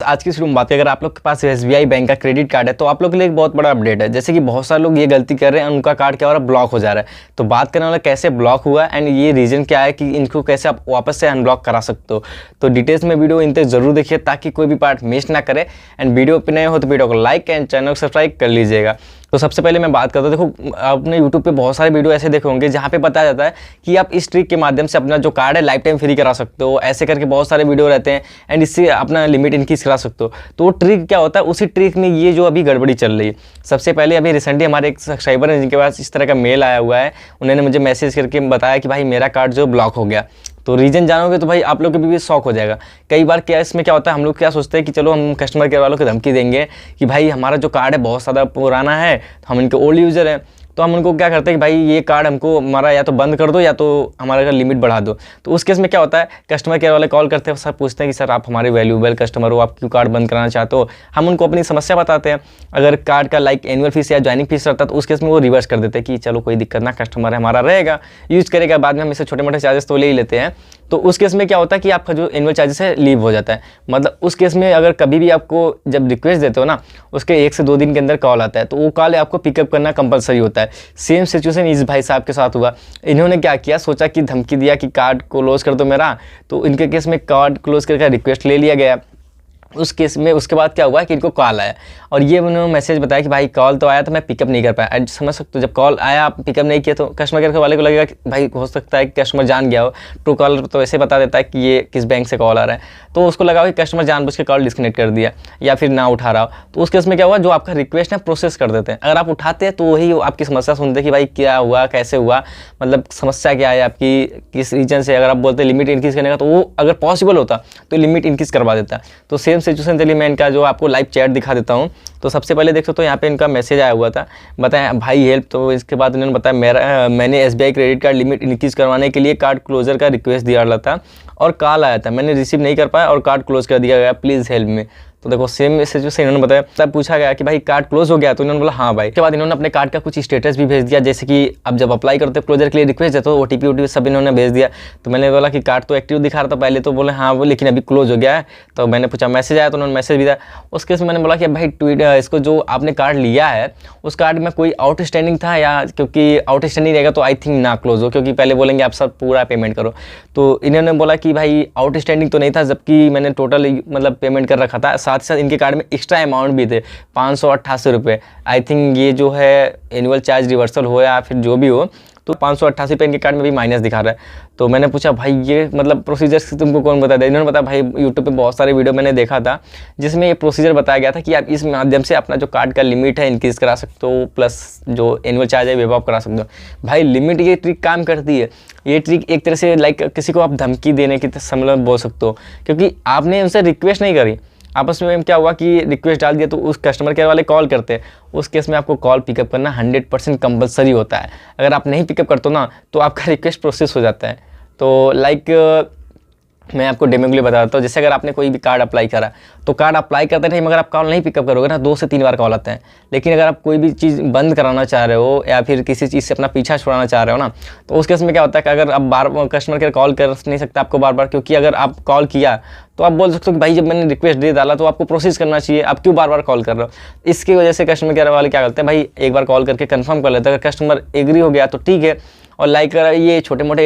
आज की शुरू में बात करें, अगर आप लोग के पास SBI बैंक का क्रेडिट कार्ड है तो आप लोग के लिए एक बहुत बड़ा अपडेट है। जैसे कि बहुत सारे लोग ये गलती कर रहे हैं, उनका कार्ड क्या हो रहा है, ब्लॉक हो जा रहा है। तो बात करने वाला कैसे ब्लॉक हुआ एंड ये रीज़न क्या है कि इनको कैसे आप वापस से अनब्लॉक करा सकते हो। तो डिटेल्स में वीडियो इन तक जरूर देखिए ताकि कोई भी पार्ट मिस ना करे। एंड वीडियो पे नए हो तो वीडियो को लाइक एंड चैनल को सब्सक्राइब कर लीजिएगा। तो सबसे पहले मैं बात करता हूँ, देखो आपने यूट्यूब पे बहुत सारे वीडियो ऐसे देखे होंगे जहाँ पे बताया जाता है कि आप इस ट्रिक के माध्यम से अपना जो कार्ड है लाइफ टाइम फ्री करा सकते हो। ऐसे करके बहुत सारे वीडियो रहते हैं एंड इससे अपना लिमिट इंक्रीज करा सकते हो। तो वो ट्रिक क्या होता है, उसी ट्रिक में ये जो अभी गड़बड़ी चल रही है। सबसे पहले अभी रिसेंटली हमारे एक सब्सक्राइबर हैं जिनके पास इस तरह का मेल आया हुआ है, उन्होंने मुझे मैसेज करके बताया कि भाई मेरा कार्ड जो ब्लॉक हो गया। तो रीजन जानोगे तो भाई आप लोग के भी शौक हो जाएगा। कई बार क्या इसमें क्या होता है, हम लोग क्या सोचते हैं कि चलो हम कस्टमर केयर वालों को धमकी देंगे कि भाई हमारा जो कार्ड है बहुत ज़्यादा पुराना है, तो हम इनके ओल्ड यूज़र हैं, तो हम उनको क्या करते हैं कि भाई ये कार्ड हमको हमारा या तो बंद कर दो या तो हमारा लिमिट बढ़ा दो। तो उस केस में क्या होता है, कस्टमर केयर वाले कॉल करते हैं, सर पूछते हैं कि सर आप हमारे वैल्यूएबल कस्टमर हो, आप क्यों कार्ड बंद कराना चाहते हो। हम उनको अपनी समस्या बताते हैं। अगर कार्ड का लाइक एनुअल फीस या ज्वाइनिंग फीस रहता है तो उस केस में वो रिवर्स कर देते हैं कि चलो कोई दिक्कत ना, कस्टमर है हमारा रहेगा, यूज़ करेगा, बाद में हम इसे छोटे मोटे चार्जेस तो ले ही लेते हैं। तो उस केस में क्या होता है कि आपका जो एनुअल चार्जेस है लीव हो जाता है। मतलब उस केस में अगर कभी भी आपको जब रिक्वेस्ट देते हो ना, उसके 1 से 2 दिन के अंदर कॉल आता है, तो वो कॉल आपको पिकअप करना कंपलसरी होता है। सेम सिचुएशन इस भाई साहब के साथ हुआ। इन्होंने क्या किया, सोचा कि धमकी दिया कि कार्ड क्लोज कर दो मेरा, तो इनके केस में कार्ड क्लोज करके रिक्वेस्ट ले लिया गया। उस केस में उसके बाद क्या हुआ कि इनको कॉल आया और ये उन्होंने मैसेज बताया कि भाई कॉल तो आया था, मैं पिकअप नहीं कर पाया। आज समझ सकते हो, जब कॉल आया आप पिकअप नहीं किया तो कस्टमर केयर वाले को लगेगा कि भाई हो सकता है कि कस्टमर जान गया हो। ट्रू कॉलर तो ऐसे बता देता है कि ये किस बैंक से कॉल आ रहा है, तो उसको लगा कि कस्टमर जानबूझ के कॉल डिस्कनेक्ट कर दिया या फिर ना उठा रहा हो। तो उस केस में क्या हुआ, जो आपका रिक्वेस्ट है प्रोसेस कर देते हैं। अगर आप उठाते हैं तो वही आपकी समस्या सुनते कि भाई क्या हुआ, कैसे हुआ, मतलब समस्या क्या है आपकी, किस रीजन से। अगर आप बोलते लिमिट इंक्रीज करने का तो वो अगर पॉसिबल होता तो लिमिट इंक्रीज करवा देता। तो सेम सिचुएशन चलिए मैं इनका जो आपको लाइव चैट दिखा देता हूँ। तो सबसे पहले देख सकते हो यहाँ पे इनका मैसेज आया हुआ था, बताया भाई हेल्प। तो इसके बाद उन्होंने बताया मैंने SBI credit card limit increase करवाने के लिए कार्ड क्लोजर का रिक्वेस्ट दिया रहा था और कॉल आया था, मैंने रिसीव नहीं कर पाया और कार्ड क्लोज कर दिया गया, प्लीज़ हेल्प में। तो देखो सेम मैसेज से इन्होंने बताया, तब पूछा गया कि भाई कार्ड क्लोज हो गया, तो इन्होंने बोला हाँ भाई। उसके बाद इन्होंने अपने कार्ड का कुछ स्टेटस भी भेज दिया, जैसे कि अब जब अप्लाई करते क्लोजर के लिए रिक्वेस्ट है तो OTP सब इन्होंने भेज दिया। तो मैंने बोला कि कार्ड तो एक्टिव दिखा रहा था पहले, तो बोले हाँ वो लेकिन अभी क्लोज हो गया है। तो मैंने पूछा मैसेज आया, तो उन्होंने मैसेज भी दिया। उस केस में मैंने बोला कि भाई ट्वीट इसको जो आपने कार्ड लिया है उस कार्ड में कोई आउटस्टैंडिंग था या, क्योंकि आउटस्टैंडिंग रहेगा तो आई थिंक ना क्लोज हो, क्योंकि पहले बोलेंगे आप सब पूरा पेमेंट करो। तो इन्होंने बोला कि भाई आउटस्टैंडिंग तो नहीं था, जबकि मैंने टोटल मतलब पेमेंट कर रखा था। साथ ही साथ इनके कार्ड में एक्स्ट्रा अमाउंट भी थे 588 रुपये। आई थिंक ये जो है एनुअल चार्ज रिवर्सल हो या फिर जो भी हो, तो 588 रुपये इनके कार्ड में भी माइनस दिखा रहा है। तो मैंने पूछा भाई ये मतलब प्रोसीजर तुमको कौन बता दिया। इन्होंने बताया भाई यूट्यूब पे बहुत सारे वीडियो मैंने देखा था जिसमें ये प्रोसीजर बताया गया था कि आप इस माध्यम से अपना जो कार्ड का लिमिट है इंक्रीज़ करा सकते हो, प्लस जो एनुअल चार्ज है वेव ऑफ करा सकते हो। भाई लिमिट ये ट्रिक काम करती है। ये ट्रिक एक तरह से लाइक किसी को आप धमकी देने की मतलब बोल सकते हो, क्योंकि आपने उनसे रिक्वेस्ट नहीं करी। आपस में क्या हुआ कि रिक्वेस्ट डाल दिया तो उस कस्टमर केयर वाले कॉल करते हैं। उस केस में आपको कॉल पिकअप करना 100% कंपलसरी होता है। अगर आप नहीं पिकअप करते हो ना तो आपका रिक्वेस्ट प्रोसेस हो जाता है। तो लाइक मैं आपको डेमो के लिए बता देता हूँ। जैसे अगर आपने कोई भी कार्ड अप्लाई करा तो कार्ड अप्लाई करते टाइम अगर आप कॉल नहीं पिकअप करोगे ना 2 से 3 बार कॉल आते हैं। लेकिन अगर आप कोई भी चीज़ बंद कराना चाह रहे हो या फिर किसी चीज़ से अपना पीछा छुड़ाना चाह रहे हो ना, तो उस केस में क्या होता है कि अगर आप बार कस्टमर केयर कॉल कर नहीं सकता आपको बार बार, क्योंकि अगर आप कॉल किया तो आप बोल सकते हो कि भाई जब मैंने रिक्वेस्ट दे डाला तो आपको प्रोसेस करना चाहिए, आप क्यों बार बार कॉल कर रहे हो। इसकी वजह से कस्टमर केयर वाले क्या करते हैं, भाई एक बार कॉल करके कंफर्म कर लेते हैं। अगर कस्टमर एग्री हो गया तो ठीक है। और लाइक ये छोटे मोटे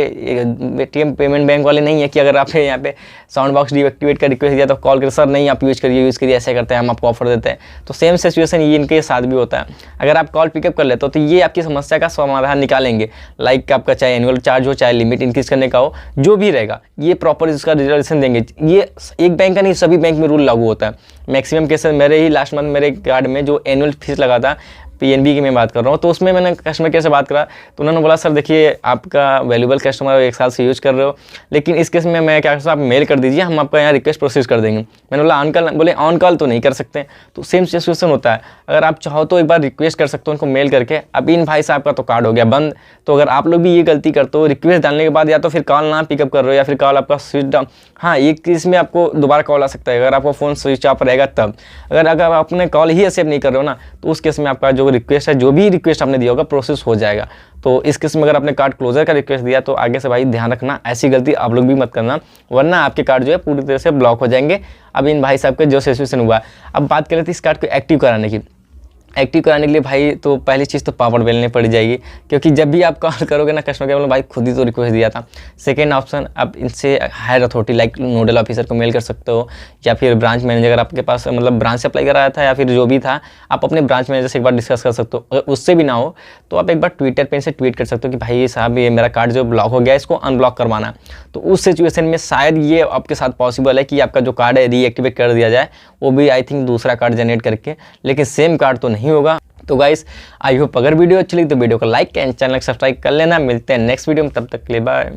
ATM पेमेंट बैंक वाले नहीं है कि अगर आपने यहाँ पे साउंड बॉक्स डीएक्टिवेट का रिक्वेस्ट दिया तो कॉल कर सर नहीं आप यूज़ करिए ऐसे करते हैं, हम आपको ऑफर देते हैं। तो सेम सिचुएशन ये इनके साथ भी होता है। अगर आप कॉल पिकअप कर लेते हो तो ये आपकी समस्या का समाधान निकालेंगे। लाइक आपका चाहे एनुअल चार्ज हो चाहे लिमिट इंक्रीज करने का हो, जो भी रहेगा ये प्रॉपर इसका रिजल्यूशन देंगे। ये एक बैंक का नहीं, सभी बैंक में रूल लागू होता है। मैक्सिमम केसेस मेरे ही लास्ट मंथ मेरे कार्ड में जो एनुअल फीस लगा था PNB की मैं बात कर रहा हूँ, तो उसमें मैंने कस्टमर केयर से बात करा तो उन्होंने बोला सर देखिए आपका वैल्यूएबल कस्टमर 1 साल से यूज़ कर रहे हो, लेकिन इस केस में मैं क्या करता हूँ, आप मेल कर दीजिए, हम आपका यहाँ रिक्वेस्ट प्रोसेस कर देंगे। मैंने बोला ऑन कॉल, बोले ऑन कॉल तो नहीं कर सकते। तो सेम सिचुएशन होता है। अगर आप चाहो तो एक बार रिक्वेस्ट कर सकते हो उनको मेल करके, अब इन भाई साहब का तो कार्ड हो गया बंद। तो अगर आप लोग भी ये गलती करते हो रिक्वेस्ट डालने के बाद या तो फिर कॉल ना पिकअप कर रहे हो या फिर कॉल आपका स्विच डाउन, हाँ एक केस में आपको दोबारा कॉल आ सकता है अगर आपका फ़ोन स्विच ऑफ रहेगा तब। अगर आपने कॉल ही एक्सेप्ट नहीं कर रहे हो ना तो उस केस में आपका जो रिक्वेस्ट है, जो भी रिक्वेस्ट आपने दिया होगा प्रोसेस हो जाएगा। तो इस केस में अगर आपने कार्ड क्लोजर का रिक्वेस्ट दिया तो आगे से भाई ध्यान रखना, ऐसी गलती आप लोग भी मत करना, वरना आपके कार्ड जो है पूरी तरह से ब्लॉक हो जाएंगे। अब इन भाई साहब का जो सिचुएशन हुआ, अब बात कर लेते हैं इस कार्ड को एक्टिव कराने की। एक्टिव कराने के लिए भाई तो पहली चीज़ तो पावर बेलने पड़ जाएगी, क्योंकि जब भी आप कॉल करोगे ना कस्टमर केयर वालों, भाई खुद ही तो रिक्वेस्ट दिया था। सेकेंड ऑप्शन, आप इनसे higher authority like nodal officer को मेल कर सकते हो, या फिर ब्रांच मैनेजर अगर आपके पास मतलब ब्रांच से अप्लाई कराया था या फिर जो भी था, आप अपने ब्रांच मैनेजर से एक बार डिस्कस कर सकते हो। अगर उससे भी ना हो तो आप एक बार ट्विटर पे इनसे ट्वीट कर सकते हो कि भाई साहब ये मेरा कार्ड जो ब्लॉक हो गया है इसको अनब्लॉक करवाना है। तो उस सिचुएशन में शायद ये आपके साथ पॉसिबल है कि आपका जो कार्ड है रीएक्टिवेट कर दिया जाए, वो भी आई थिंक दूसरा कार्ड जनरेट करके, लेकिन सेम कार्ड तो नहीं होगा। तो गाइस आई होप अगर वीडियो अच्छी लगी तो वीडियो को लाइक एंड चैनल को सब्सक्राइब कर लेना। मिलते हैं नेक्स्ट वीडियो में, तब तक के लिए बाय।